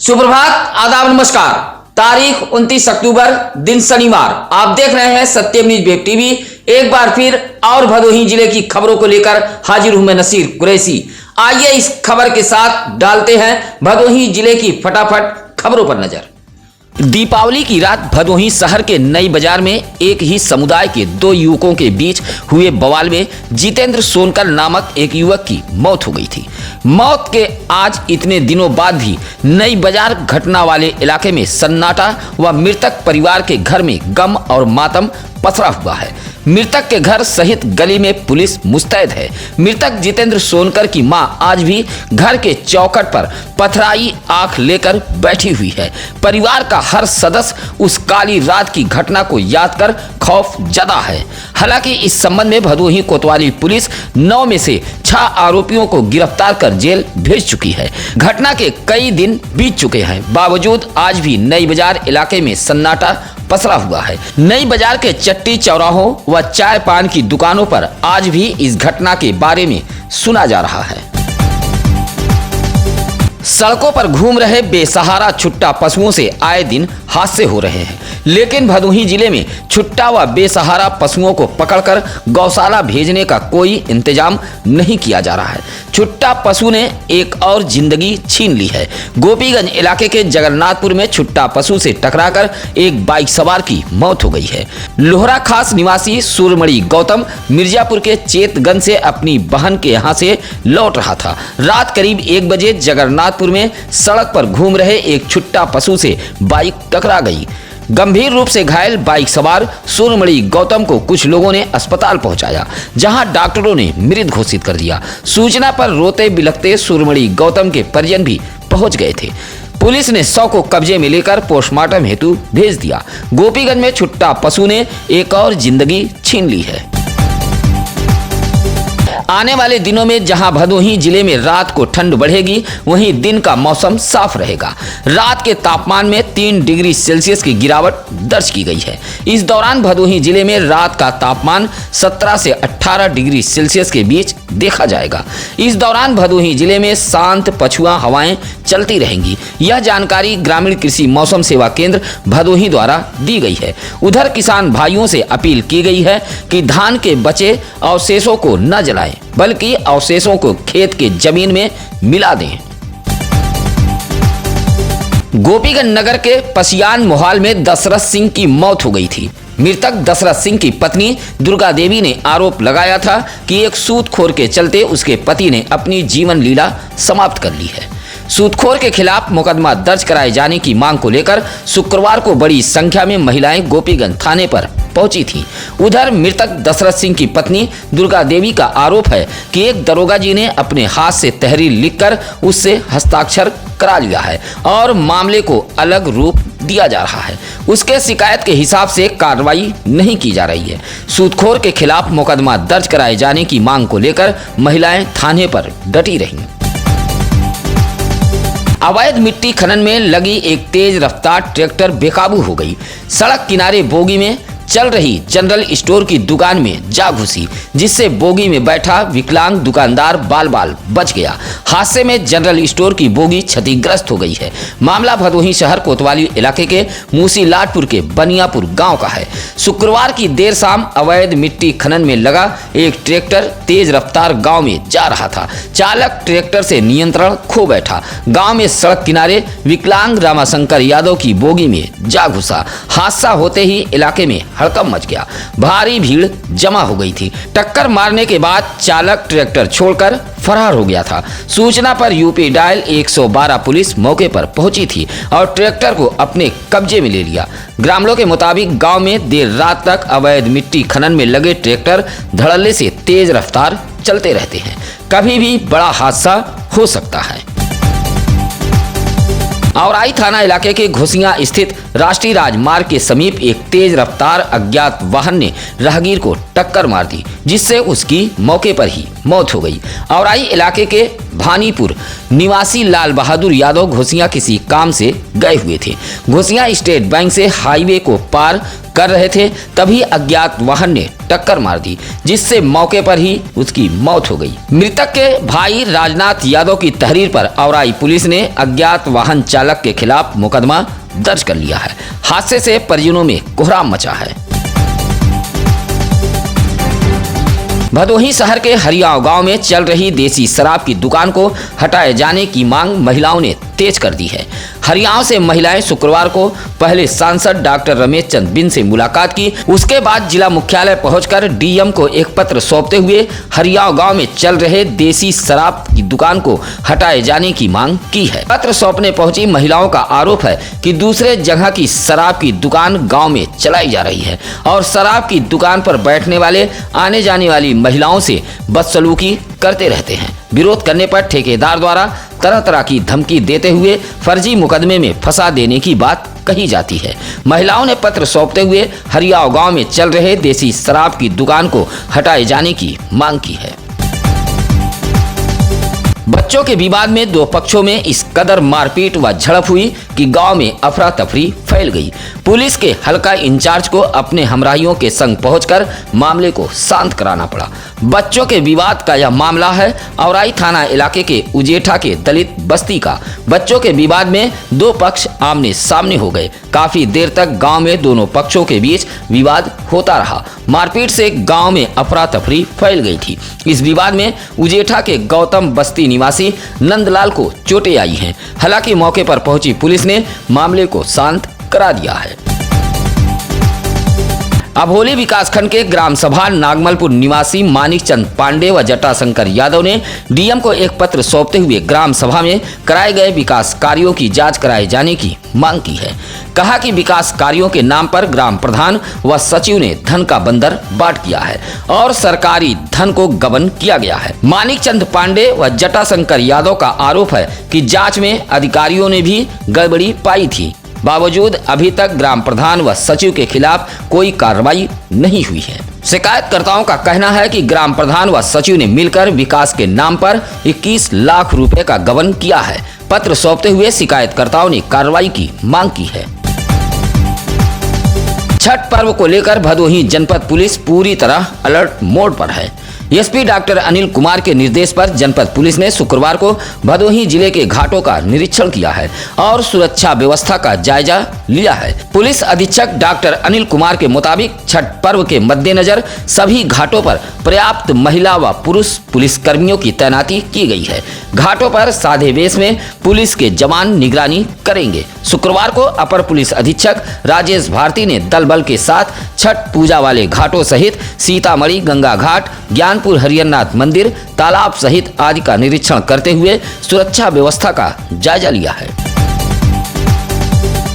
सुप्रभात, आदाब, नमस्कार। तारीख 29 अक्टूबर, दिन शनिवार। आप देख रहे हैं सत्यम न्यूज वेब टीवी। एक बार फिर और भदोही जिले की खबरों को लेकर हाजिर हूं मैं नसीर कुरैशी। आइए इस खबर के साथ डालते हैं भदोही जिले की फटाफट खबरों पर नजर। दीपावली की रात भदोही शहर के नई बाजार में एक ही समुदाय के दो युवकों के बीच हुए बवाल में जितेंद्र सोनकर नामक एक युवक की मौत हो गई थी। मौत के आज इतने दिनों बाद भी नई बाजार घटना वाले इलाके में सन्नाटा व मृतक परिवार के घर में गम और मातम पसरा हुआ है। मृतक के घर सहित गली में पुलिस मुस्तैद है। मृतक जितेंद्र सोनकर की मां आज भी घर के चौखट पर पथराई आंख लेकर बैठी हुई है। परिवार का हर सदस्य उस काली रात की घटना को याद कर खौफ जदा है। हालांकि इस संबंध में भदोही कोतवाली पुलिस 9 में से 6 आरोपियों को गिरफ्तार कर जेल भेज चुकी है। घटना के कई दिन बीत चुके हैं, बावजूद आज भी नई बाजार इलाके में सन्नाटा पसरा हुआ है। नई बाजार के चट्टी चौराहों व चाय पान की दुकानों पर आज भी इस घटना के बारे में सुना जा रहा है। सड़कों पर घूम रहे बेसहारा छुट्टा पशुओं से आए दिन हादसे हो रहे हैं, लेकिन भदोही जिले में छुट्टा व बेसहारा पशुओं को पकड़कर गौशाला भेजने का कोई इंतजाम नहीं किया जा रहा है। छुट्टा पशु ने एक और जिंदगी छीन ली है। गोपीगंज इलाके के जगन्नाथपुर में छुट्टा पशु से टकराकर एक बाइक सवार की मौत हो गई है। लोहरा खास निवासी सूरमणि गौतम मिर्जापुर के चेतगंज से अपनी बहन के यहाँ से लौट रहा था। रात करीब 1 बजे जगन्नाथपुर में सड़क पर घूम रहे एक छुट्टा पशु से बाइक टकरा गई। गंभीर रूप से घायल बाइक सवार सूरमणि गौतम को कुछ लोगों ने अस्पताल पहुंचाया, जहां डॉक्टरों ने मृत घोषित कर दिया। सूचना पर रोते बिलखते सूरमणि गौतम के परिजन भी पहुंच गए थे। पुलिस ने शव को कब्जे में लेकर पोस्टमार्टम हेतु भेज दिया। गोपीगंज में छुट्टा पशु ने एक और जिंदगी छीन ली है। आने वाले दिनों में जहां भदोही जिले में रात को ठंड बढ़ेगी, वहीं दिन का मौसम साफ रहेगा। रात के तापमान में 3 डिग्री सेल्सियस की गिरावट दर्ज की गई है। इस दौरान भदोही जिले में रात का तापमान 17 से 18 डिग्री सेल्सियस के बीच देखा जाएगा। इस दौरान भदोही जिले में शांत पछुआ हवाएं चलती रहेंगी। यह जानकारी ग्रामीण कृषि मौसम सेवा केंद्र भदोही द्वारा दी गई है। उधर किसान भाइयों से अपील की गई है कि धान के बचे अवशेषों को न जलाएं, बल्कि अवशेषों को खेत के जमीन में मिला दें। गोपीगंज नगर के पसियान मोहाल में दशरथ सिंह की मौत हो गई थी। मृतक दशरथ सिंह की पत्नी दुर्गा देवी ने आरोप लगाया था कि एक सूदखोर के चलते उसके पति ने अपनी जीवन लीला समाप्त कर ली है। सूदखोर के खिलाफ मुकदमा दर्ज कराए जाने की मांग को लेकर शुक्रवार को बड़ी संख्या में महिलाएं गोपीगंज थाने पर पहुंची थी। उधर मृतक दशरथ सिंह की पत्नी दुर्गा देवी का आरोप है कि एक दरोगा जी ने अपने हाथ से तहरीर लिखकर उससे हस्ताक्षर करा लिया है और मामले को अलग रूप दिया जा रहा है। उसके शिकायत के हिसाब से कार्रवाई नहीं की जा रही है। सूदखोर के खिलाफ मुकदमा दर्ज कराए जाने की मांग को लेकर महिलाएं थाने पर डटी रहीं। अवैध मिट्टी खनन में लगी एक तेज रफ्तार ट्रैक्टर बेकाबू हो गई। सड़क किनारे बोगी में चल रही जनरल स्टोर की दुकान में जा घुसी, जिससे बोगी में बैठा विकलांग दुकानदार बाल बाल बच गया। हादसे में जनरल स्टोर की बोगी क्षतिग्रस्त हो गई है। मामला भदोही शहर कोतवाली इलाके के मूसीलाटपुर के बनियापुर गांव का है। शुक्रवार की देर शाम अवैध मिट्टी खनन में लगा एक ट्रैक्टर तेज रफ्तार गांव में जा रहा था। चालक ट्रैक्टर से नियंत्रण खो बैठा। गांव में सड़क किनारे विकलांग रामाशंकर यादव की बोगी में जा घुसा। हादसा होते ही इलाके में हड़कंप मच गया। भारी भीड़ जमा हो गई थी। टक्कर मारने के बाद चालक ट्रैक्टर छोड़कर फरार हो गया था। सूचना पर यूपी डायल 112 पुलिस मौके पर पहुंची थी और ट्रैक्टर को अपने कब्जे में ले लिया। ग्रामीणों के मुताबिक गांव में देर रात तक अवैध मिट्टी खनन में लगे ट्रैक्टर धड़ल्ले से तेज रफ्तार चलते रहते हैं। कभी भी बड़ा हादसा हो सकता है। औराई थाना इलाके के घोसियां स्थित राष्ट्रीय राजमार्ग के समीप एक तेज रफ्तार अज्ञात वाहन ने राहगीर को टक्कर मार दी, जिससे उसकी मौके पर ही मौत हो गई। औराई इलाके के भानीपुर निवासी लाल बहादुर यादव घोसिया किसी काम से गए हुए थे। घोसिया स्टेट बैंक से हाईवे को पार कर रहे थे, तभी अज्ञात वाहन ने टक्कर मार दी, जिससे मौके पर ही उसकी मौत हो गई। मृतक के भाई राजनाथ यादव की तहरीर पर औराई पुलिस ने अज्ञात वाहन चालक के खिलाफ मुकदमा दर्ज कर लिया है। हादसे से परिजनों में कोहराम मचा है। भदोही शहर के हरियाव गांव में चल रही देसी शराब की दुकान को हटाए जाने की मांग महिलाओं ने तेज कर दी है। हरियाव से महिलाएं शुक्रवार को पहले सांसद डॉक्टर रमेश चंद बिन से मुलाकात की, उसके बाद जिला मुख्यालय पहुंचकर डीएम को एक पत्र सौंपते हुए हरियाव गांव में चल रहे देसी शराब की दुकान को हटाए जाने की मांग की है। पत्र सौंपने पहुंची महिलाओं का आरोप है कि दूसरे जगह की शराब की दुकान गाँव में चलाई जा रही है और शराब की दुकान पर बैठने वाले आने जाने वाली महिलाओं से बदसलूकी करते रहते हैं। विरोध करने पर ठेकेदार द्वारा तरह तरह की धमकी देते हुए फर्जी मुकदमे में फंसा देने की बात कही जाती है। महिलाओं ने पत्र सौंपते हुए हरियाव गांव में चल रहे देसी शराब की दुकान को हटाए जाने की मांग की है। बच्चों के विवाद में दो पक्षों में इस कदर मारपीट व झड़प हुई कि गांव में अफरा तफरी फैल गई। पुलिस के हल्का इंचार्ज को अपने हमराहियों के संग पहुंचकर मामले को शांत कराना पड़ा। बच्चों के विवाद का यह मामला है औराई थाना इलाके के उजेठा के दलित बस्ती का। बच्चों के विवाद में दो पक्ष आमने सामने हो गए। काफी देर तक गांव में दोनों पक्षों के बीच विवाद होता रहा। मारपीट से गांव में अफरा तफरी फैल गई थी। इस विवाद में उजेठा के गौतम बस्ती निवासी नंदलाल को चोटें आई हैं। हालांकि मौके पर पहुंची पुलिस ने मामले को शांत करा दिया है। अभोली विकासखंड के ग्राम सभा नागमलपुर निवासी मानिक चंद पांडे व जटाशंकर यादव ने डीएम को एक पत्र सौंपते हुए ग्राम सभा में कराए गए विकास कार्यों की जांच कराए जाने की मांग की है। कहा कि विकास कार्यों के नाम पर ग्राम प्रधान व सचिव ने धन का बंदर बांट किया है और सरकारी धन को गबन किया गया है। मानिक चंद पांडे व जटाशंकर यादव का आरोप है कि जांच में अधिकारियों ने भी गड़बड़ी पाई थी, बावजूद अभी तक ग्राम प्रधान व सचिव के खिलाफ कोई कार्रवाई नहीं हुई है। शिकायतकर्ताओं का कहना है कि ग्राम प्रधान व सचिव ने मिलकर विकास के नाम पर 21 लाख रुपए का गबन किया है। पत्र सौंपते हुए शिकायतकर्ताओं ने कार्रवाई की मांग की है। छठ पर्व को लेकर भदोही जनपद पुलिस पूरी तरह अलर्ट मोड पर है। एसपी डॉक्टर अनिल कुमार के निर्देश पर जनपद पुलिस ने शुक्रवार को भदोही जिले के घाटों का निरीक्षण किया है और सुरक्षा व्यवस्था का जायजा लिया है। पुलिस अधीक्षक डॉक्टर अनिल कुमार के मुताबिक छठ पर्व के मद्देनजर सभी घाटों पर पर्याप्त महिला व पुरुष पुलिसकर्मियों की तैनाती की गई है। घाटों पर सादे वेश में पुलिस के जवान निगरानी करेंगे। शुक्रवार को अपर पुलिस अधीक्षक राजेश भारती ने दल बल के साथ छठ पूजा वाले घाटों सहित सीतामढ़ी गंगा घाट, ज्ञानपुर हरिहरनाथ मंदिर, तालाब सहित आदि का निरीक्षण करते हुए सुरक्षा व्यवस्था का जायजा लिया है।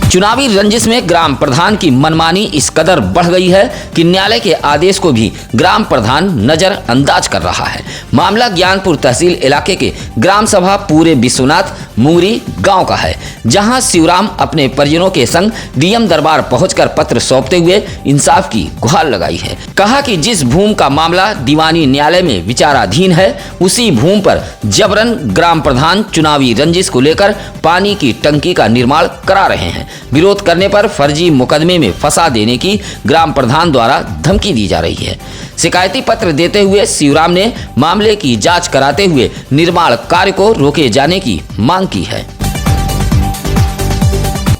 चुनावी रंजिश में ग्राम प्रधान की मनमानी इस कदर बढ़ गई है कि न्यायालय के आदेश को भी ग्राम प्रधान नजरअंदाज कर रहा है। मामला ज्ञानपुर तहसील इलाके के ग्राम सभा पूरे विश्वनाथ मुंगरी गांव का है, जहां शिवराम अपने परिजनों के संग डीएम दरबार पहुंचकर पत्र सौंपते हुए इंसाफ की गुहार लगाई है। कहा कि जिस भूमि का मामला दीवानी न्यायालय में विचाराधीन है, उसी भूमि पर जबरन ग्राम प्रधान चुनावी रंजिश को लेकर पानी की टंकी का निर्माण करा रहे हैं। विरोध करने पर फर्जी मुकदमे में फंसा देने की ग्राम प्रधान द्वारा धमकी दी जा रही है। शिकायती पत्र देते हुए शिवराम ने मामले की जांच कराते हुए निर्माण कार्य को रोके जाने की मांग की है।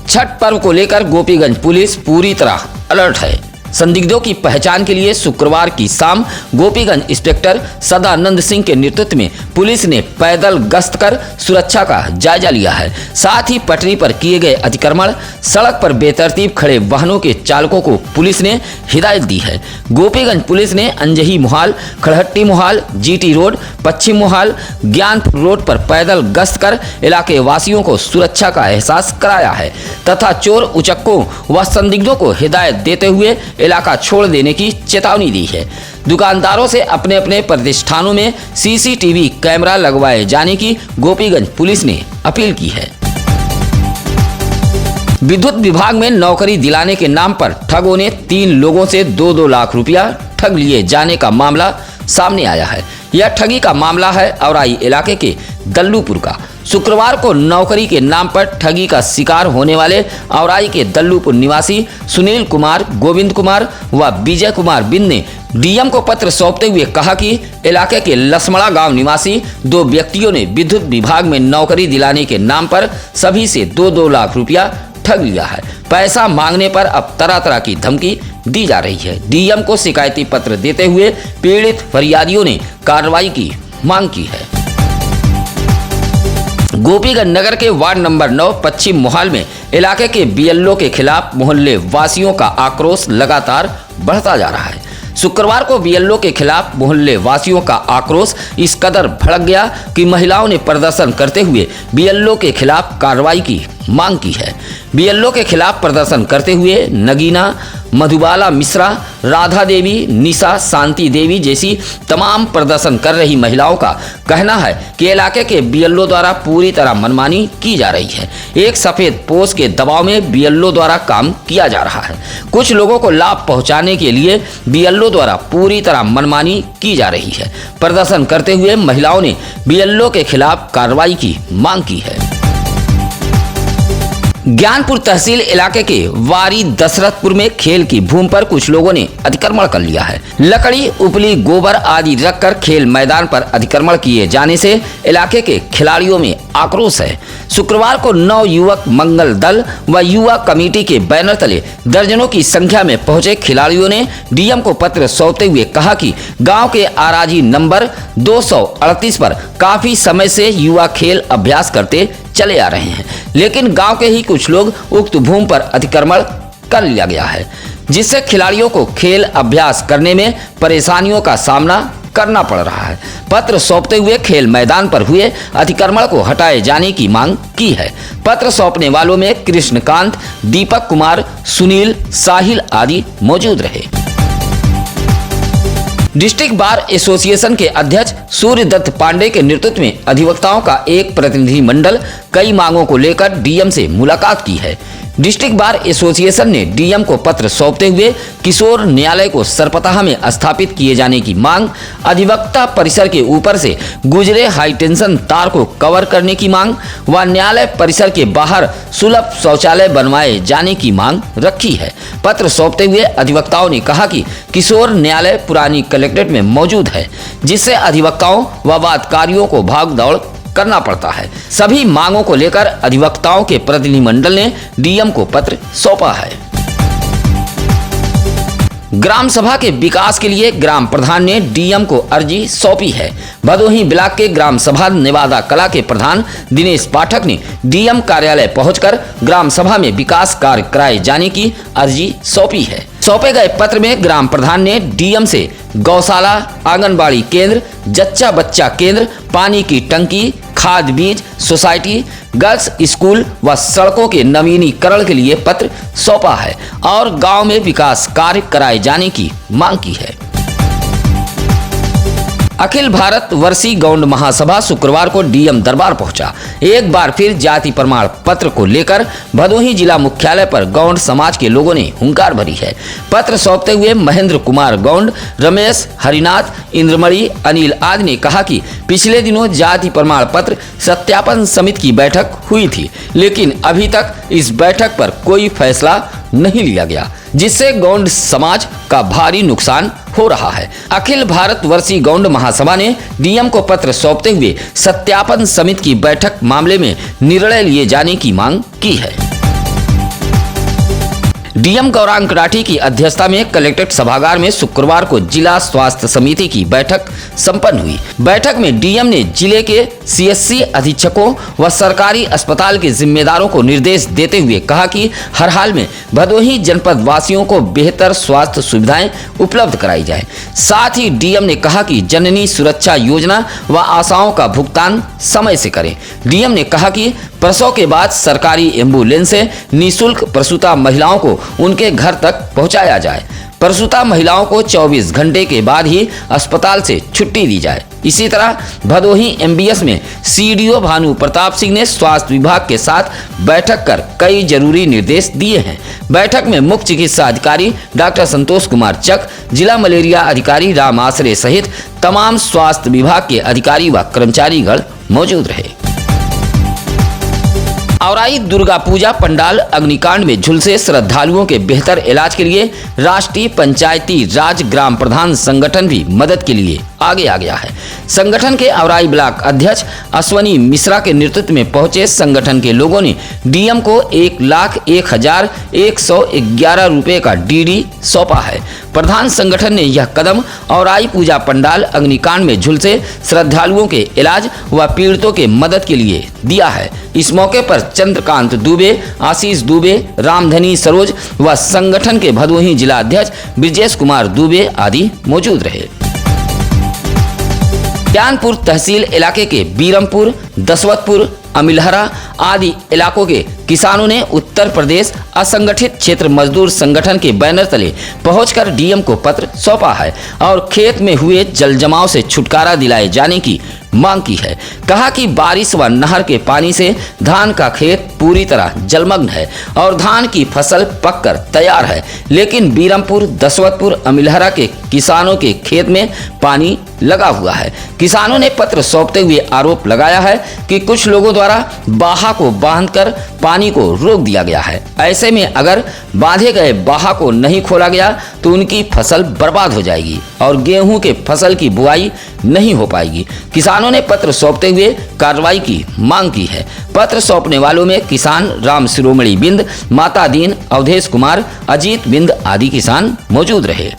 छठ पर्व को लेकर गोपीगंज पुलिस पूरी तरह अलर्ट है। संदिग्धों की पहचान के लिए शुक्रवार की शाम गोपीगंज इंस्पेक्टर सदानंद सिंह के नेतृत्व में पुलिस ने पैदल गश्त कर सुरक्षा का जायजा लिया है। साथ ही पटरी पर किए गए अतिक्रमण, सड़क पर बेतरतीब खड़े वाहनों के चालकों को पुलिस ने हिदायत दी है। गोपीगंज पुलिस ने अंजही मोहाल, खड़हट्टी मोहाल, जीटी रोड, पश्चिम मोहाल, ज्ञानपुर रोड पर पैदल गश्त कर इलाके वासियों को सुरक्षा का एहसास कराया है तथा चोर उचक्कों व संदिग्धों को हिदायत देते हुए इलाका छोड़ देने की चेतावनी दी है। दुकानदारों से अपने अपने प्रतिष्ठानों में सीसीटीवी कैमरा लगवाए जाने की गोपीगंज पुलिस ने अपील की है। विद्युत विभाग में नौकरी दिलाने के नाम पर ठगों ने 3 लोगों से 2-2 लाख रुपया ठग लिए जाने का मामला सामने आया है। यह ठगी का मामला है औराई इलाके के दल्लूपुर का। शुक्रवार को नौकरी के नाम पर ठगी का शिकार होने वाले औराई के दल्लूपुर निवासी सुनील कुमार, गोविंद कुमार व विजय कुमार बिंद ने डीएम को पत्र सौंपते हुए कहा कि इलाके के लसमड़ा गांव निवासी 2 व्यक्तियों ने विद्युत विभाग में नौकरी दिलाने के नाम पर सभी से 2-2 लाख रुपया ठग लिया है। पैसा मांगने पर अब तरह तरह की धमकी दी जा रही है। डीएम को शिकायती पत्र देते हुए पीड़ित फरियादियों ने कार्रवाई की मांग की है। गोपीगंज नगर के वार्ड नंबर 9 पश्चिम मोहाल में इलाके के बीएलओ के खिलाफ मोहल्ले वासियों का आक्रोश लगातार बढ़ता जा रहा है। शुक्रवार को बीएलओ के खिलाफ मोहल्ले वासियों का आक्रोश इस कदर भड़क गया कि महिलाओं ने प्रदर्शन करते हुए बीएलओ के खिलाफ कार्रवाई की मांग की है। बीएलओ के खिलाफ प्रदर्शन करते हुए नगीना, मधुबाला मिश्रा, राधा देवी, निशा, शांति देवी जैसी तमाम प्रदर्शन कर रही महिलाओं का कहना है कि इलाके के बीएलओ द्वारा पूरी तरह मनमानी की जा रही है। एक सफेद पोस्ट के दबाव में बीएलओ द्वारा काम किया जा रहा है। कुछ लोगों को लाभ पहुंचाने के लिए बीएलओ द्वारा पूरी तरह मनमानी की जा रही है। प्रदर्शन करते हुए महिलाओं ने बीएलओ के खिलाफ कार्रवाई की मांग की है। ज्ञानपुर तहसील इलाके के वारी दशरथपुर में खेल की भूमि पर कुछ लोगों ने अतिक्रमण कर लिया है। लकड़ी, उपली, गोबर आदि रखकर खेल मैदान पर अतिक्रमण किए जाने से इलाके के खिलाड़ियों में आक्रोश है। शुक्रवार को 9 युवक मंगल दल व युवा कमेटी के बैनर तले दर्जनों की संख्या में पहुंचे खिलाड़ियों ने डीएम को पत्र सौंपते हुए कहा कि गांव के आराजी नंबर 238 पर काफी समय से युवा खेल अभ्यास करते चले आ रहे हैं, लेकिन गांव के ही कुछ लोग उक्त भूमि पर अतिक्रमण कर लिया गया है, जिससे खिलाड़ियों को खेल अभ्यास करने में परेशानियों का सामना करना पड़ रहा है। पत्र सौंपते हुए खेल मैदान पर हुए अतिक्रमण को हटाए जाने की मांग की है। पत्र सौंपने वालों में कृष्णकांत, दीपक कुमार, सुनील, साहिल आदि मौजूद रहे। डिस्ट्रिक्ट बार एसोसिएशन के अध्यक्ष सूर्यदत्त पांडे के नेतृत्व में अधिवक्ताओं का एक प्रतिनिधि मंडल कई मांगों को लेकर डीएम से मुलाकात की है। डिस्ट्रिक्ट बार एसोसिएशन ने डीएम को पत्र सौंपते हुए किशोर न्यायालय को सरपताह में स्थापित किए जाने की मांग, अधिवक्ता परिसर के ऊपर से गुजरे हाई टेंशन तार को कवर करने की मांग व न्यायालय परिसर के बाहर सुलभ शौचालय बनवाए जाने की मांग रखी है। पत्र सौंपते हुए अधिवक्ताओं ने कहा कि किशोर न्यायालय पुरानी कलेक्ट्रेट में मौजूद है, जिससे अधिवक्ताओं व वादकारियों को भाग दौड़ करना पड़ता है। सभी मांगों को लेकर अधिवक्ताओं के प्रतिनिधिमंडल ने डीएम को पत्र सौंपा है। ग्राम सभा के विकास के लिए ग्राम प्रधान ने डीएम को अर्जी सौंपी है। भदोही ब्लॉक के ग्राम सभा नेवादा कला के प्रधान दिनेश पाठक ने डीएम कार्यालय पहुंचकर ग्राम सभा में विकास कार्य कराए जाने की अर्जी सौंपी है। सौंपे गए पत्र में ग्राम प्रधान ने डीएम से गौशाला, आंगनबाड़ी केंद्र, जच्चा बच्चा केंद्र, पानी की टंकी, खाद बीज सोसाइटी, गर्ल्स स्कूल व सड़कों के नवीनीकरण के लिए पत्र सौंपा है और गांव में विकास कार्य कराए जाने की मांग की है। अखिल भारत वर्षीय गौंड महासभा शुक्रवार को डीएम दरबार पहुंचा। एक बार फिर जाति प्रमाण पत्र को लेकर भदोही जिला मुख्यालय पर गौंड समाज के लोगों ने हुंकार भरी है। पत्र सौंपते हुए महेंद्र कुमार गौंड, रमेश, हरिनाथ, इंद्रमणि, अनिल आदि ने कहा कि पिछले दिनों जाति प्रमाण पत्र सत्यापन समिति की बैठक हुई थी, लेकिन अभी तक इस बैठक पर कोई फैसला नहीं लिया गया, जिससे गौंड समाज का भारी नुकसान हो रहा है। अखिल भारत वर्षीय गौंड महासभा ने डीएम को पत्र सौंपते हुए सत्यापन समिति की बैठक मामले में निर्णय लिए जाने की मांग की है। डीएम गौरांग राठी की अध्यक्षता में कलेक्ट्रेट सभागार में शुक्रवार को जिला स्वास्थ्य समिति की बैठक संपन्न हुई। बैठक में डीएम ने जिले के सीएससी अधीक्षकों व सरकारी अस्पताल के जिम्मेदारों को निर्देश देते हुए कहा कि हर हाल में भदोही जनपद वासियों को बेहतर स्वास्थ्य सुविधाएं उपलब्ध कराई जाए। साथ ही डीएम ने कहा कि जननी सुरक्षा योजना व आशाओं का भुगतान समय से करें। डीएम ने कहा कि प्रसव के बाद सरकारी एम्बुलेंस से निःशुल्क प्रसूता महिलाओं को उनके घर तक पहुंचाया जाए। प्रसूता महिलाओं को 24 घंटे के बाद ही अस्पताल से छुट्टी दी जाए। इसी तरह भदोही MBS में CDO भानु प्रताप सिंह ने स्वास्थ्य विभाग के साथ बैठक कर कई जरूरी निर्देश दिए हैं। बैठक में मुख्य चिकित्सा अधिकारी डॉक्टर संतोष कुमार चक, जिला मलेरिया अधिकारी राम आसरे सहित तमाम स्वास्थ्य विभाग के अधिकारी व कर्मचारीगण मौजूद रहे। औराई दुर्गा पूजा पंडाल अग्निकांड में झुलसे श्रद्धालुओं के बेहतर इलाज के लिए राष्ट्रीय पंचायती राज ग्राम प्रधान संगठन भी मदद के लिए आगे आ गया है। संगठन के औराई ब्लॉक अध्यक्ष अश्वनी मिश्रा के नेतृत्व में पहुंचे संगठन के लोगों ने DM को 1,01,111 रुपए का DD सौंपा है। प्रधान संगठन ने यह कदम औराई पूजा पंडाल अग्निकांड में झुलसे श्रद्धालुओं के इलाज व पीड़ितों के मदद के लिए दिया है। इस मौके पर चंद्रकांत दुबे, आशीष दुबे, रामधनी सरोज व संगठन के भदोही जिला अध्यक्ष ब्रिजेश कुमार दुबे आदि मौजूद रहे। ज्ञानपुर तहसील इलाके के बीरमपुर, दसवतपुर, अमिलहरा आदि इलाकों के किसानों ने उत्तर प्रदेश असंगठित क्षेत्र मजदूर संगठन के बैनर तले पहुंचकर DM को पत्र सौंपा है और खेत में हुए जल जमाव से छुटकारा दिलाए जाने की मांग की है। कहा कि बारिश व नहर के पानी से धान का खेत पूरी तरह जलमग्न है और धान की फसल पककर तैयार है, लेकिन बीरमपुर, दसवतपुर, अमिलहरा के किसानों के खेत में पानी लगा हुआ है। किसानों ने पत्र सौंपते हुए आरोप लगाया है कि कुछ लोगों द्वारा बाहा को बांधकर पानी को रोक दिया गया है। ऐसे में अगर बांधे गए बाहा को नहीं खोला गया तो उनकी फसल बर्बाद हो जाएगी और गेहूं के फसल की बुआई नहीं हो पाएगी। किसानों ने पत्र सौंपते हुए कार्रवाई की मांग की है। पत्र सौंपने वालों में किसान राम शिरोमणि बिंद, माता दीन, अवधेश कुमार, अजीत बिंद आदि किसान मौजूद रहे।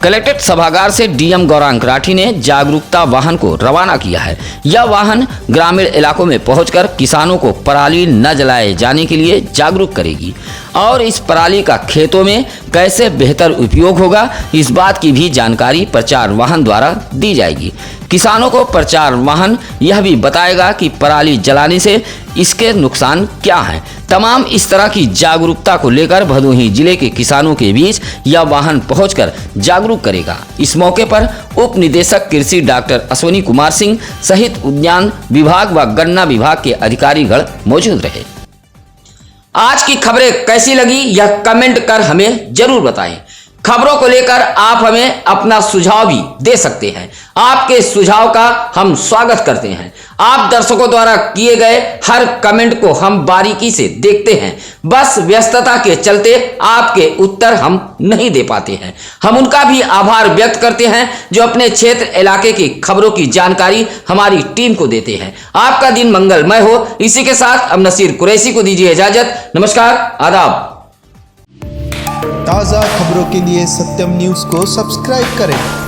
कलेक्ट्रेट सभागार से DM गौरांग राठी ने जागरूकता वाहन को रवाना किया है। यह वाहन ग्रामीण इलाकों में पहुंचकर किसानों को पराली न जलाए जाने के लिए जागरूक करेगी और इस पराली का खेतों में कैसे बेहतर उपयोग होगा, इस बात की भी जानकारी प्रचार वाहन द्वारा दी जाएगी। किसानों को प्रचार वाहन यह भी बताएगा कि पराली जलाने से इसके नुकसान क्या हैं। तमाम इस तरह की जागरूकता को लेकर भदोही जिले के किसानों के बीच यह वाहन पहुंचकर जागरूक करेगा। इस मौके पर उप निदेशक कृषि डॉक्टर अश्वनी कुमार सिंह सहित उद्यान विभाग व गन्ना विभाग के अधिकारीगण मौजूद रहे। आज की खबरें कैसी लगी यह कमेंट कर हमें जरूर बताएं। खबरों को लेकर आप हमें अपना सुझाव भी दे सकते हैं। आपके सुझाव का हम स्वागत करते हैं। आप दर्शकों द्वारा किए गए हर कमेंट को हम बारीकी से देखते हैं। बस व्यस्तता के चलते आपके उत्तर हम नहीं दे पाते हैं। हम उनका भी आभार व्यक्त करते हैं जो अपने क्षेत्र इलाके की खबरों की जानकारी हमारी टीम को देते हैं। आपका दिन मंगलमय हो। इसी के साथ अब नसीर कुरैशी को दीजिए इजाजत। नमस्कार, आदाब। ताज़ा खबरों के लिए सत्यम न्यूज़ को सब्सक्राइब करें।